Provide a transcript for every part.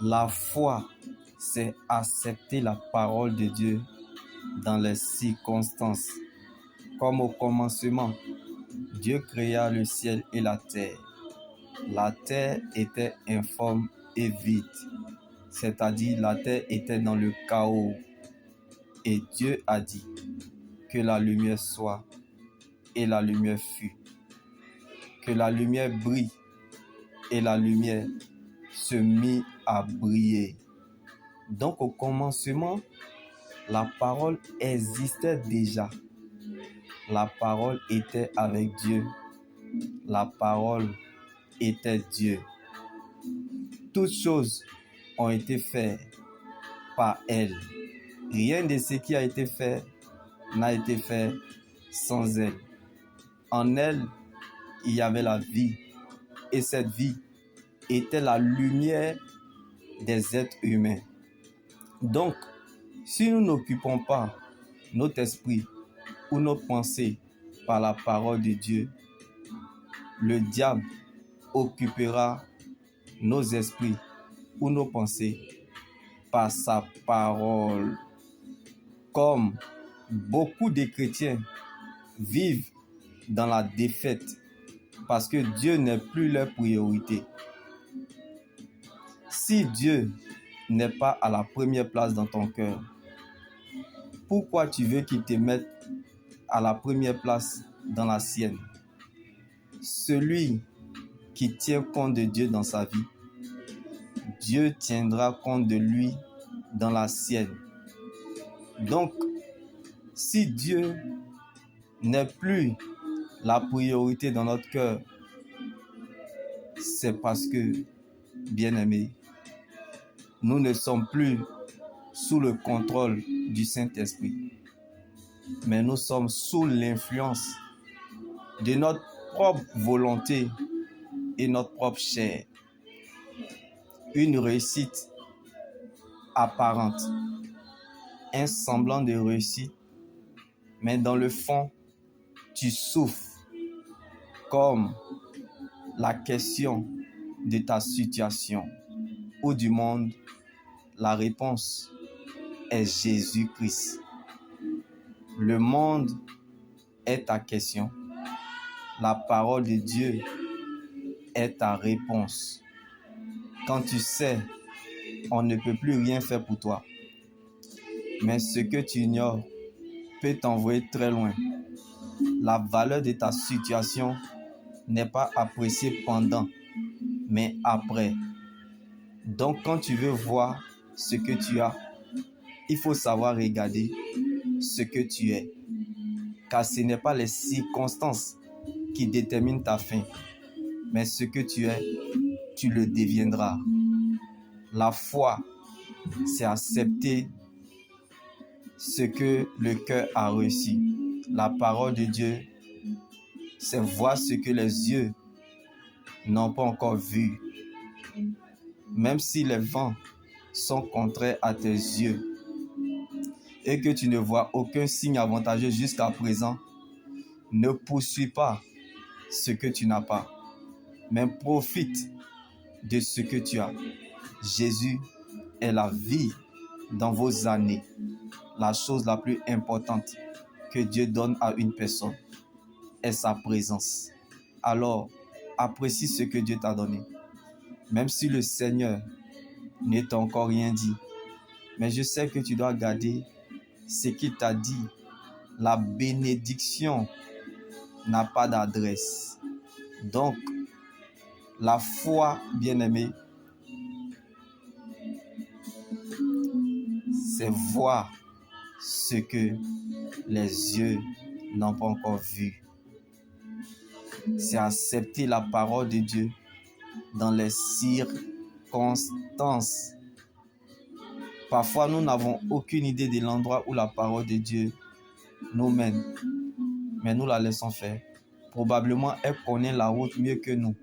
La foi, c'est accepter la parole de Dieu dans les circonstances. Comme au commencement, Dieu créa le ciel et la terre. La terre était informe et vide, c'est-à-dire la terre était dans le chaos. Et Dieu a dit que la lumière soit, et la lumière fut. Que la lumière brille, et la lumière se mit à briller. Donc au commencement, la parole existait déjà. La parole était avec Dieu. La parole était Dieu. Toutes choses ont été faites par elle. Rien de ce qui a été fait n'a été fait sans elle. En elle, il y avait la vie. Et cette vie était la lumière des êtres humains. Donc, si nous n'occupons pas notre esprit ou nos pensées par la parole de Dieu, le diable occupera nos esprits ou nos pensées par sa parole. Comme beaucoup de chrétiens vivent dans la défaite parce que Dieu n'est plus leur priorité. Si Dieu n'est pas à la première place dans ton cœur, pourquoi tu veux qu'il te mette à la première place dans la sienne? Celui qui tient compte de Dieu dans sa vie, Dieu tiendra compte de lui dans la sienne. Donc, si Dieu n'est plus la priorité dans notre cœur, c'est parce que, bien-aimés, nous ne sommes plus sous le contrôle du Saint-Esprit, mais nous sommes sous l'influence de notre propre volonté et notre propre chair. Une réussite apparente, un semblant de réussite, mais dans le fond, tu souffres comme la question de ta situation ou du monde. La réponse est Jésus-Christ. Le monde est ta question. La parole de Dieu est ta réponse. Quand tu sais, on ne peut plus rien faire pour toi. Mais ce que tu ignores peut t'envoyer très loin. La valeur de ta situation n'est pas appréciée pendant, mais après. Donc quand tu veux voir ce que tu as, il faut savoir regarder ce que tu es. Car ce n'est pas les circonstances qui déterminent ta fin, mais ce que tu es, tu le deviendras. La foi, c'est accepter ce que le cœur a reçu. La parole de Dieu, c'est voir ce que les yeux n'ont pas encore vu. Même si les vents sont contraires à tes yeux et que tu ne vois aucun signe avantageux jusqu'à présent, ne poursuis pas ce que tu n'as pas, mais profite de ce que tu as. Jésus est la vie dans vos années. La chose la plus importante que Dieu donne à une personne est sa présence. Alors, apprécie ce que Dieu t'a donné. Même si le Seigneur ne t'a encore rien dit, mais je sais que tu dois garder ce qu'il t'a dit. La bénédiction n'a pas d'adresse. Donc, la foi, bien-aimée, c'est voir ce que les yeux n'ont pas encore vu. C'est accepter la parole de Dieu dans les circonstances. Parfois, nous n'avons aucune idée de l'endroit où la parole de Dieu nous mène, mais nous la laissons faire. Probablement, elle connaît la route mieux que nous.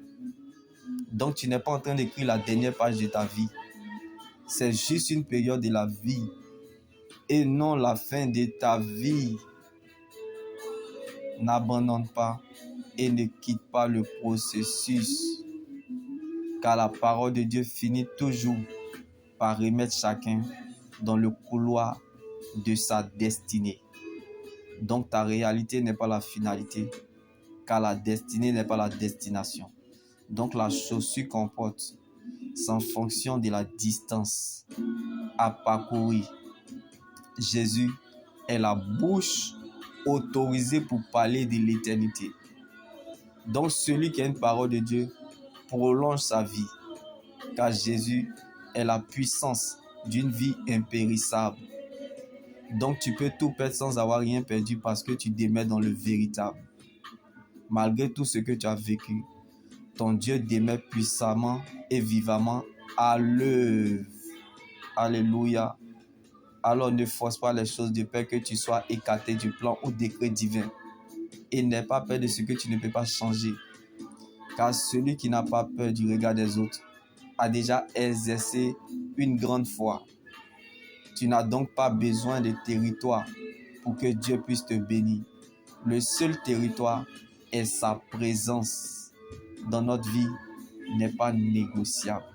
Donc, tu n'es pas en train d'écrire la dernière page de ta vie. C'est juste une période de la vie et non la fin de ta vie. N'abandonne pas et ne quitte pas le processus, car la parole de Dieu finit toujours par remettre chacun dans le couloir de sa destinée. Donc ta réalité n'est pas la finalité, car la destinée n'est pas la destination. Donc la chaussure qu'on porte, c'est en fonction de la distance à parcourir. Jésus est la bouche autorisée pour parler de l'éternité. Donc celui qui a une parole de Dieu prolonge sa vie, car Jésus est la puissance d'une vie impérissable. Donc tu peux tout perdre sans avoir rien perdu parce que tu demeures dans le véritable. Malgré tout ce que tu as vécu, ton Dieu demeure puissamment et vivamment à l'œuvre. Alléluia. Alors ne force pas les choses de peur que tu sois écarté du plan ou décret divin. Et n'aie pas peur de ce que tu ne peux pas changer. Car celui qui n'a pas peur du regard des autres a déjà exercé une grande foi. Tu n'as donc pas besoin de territoire pour que Dieu puisse te bénir. Le seul territoire est sa présence dans notre vie n'est pas négociable.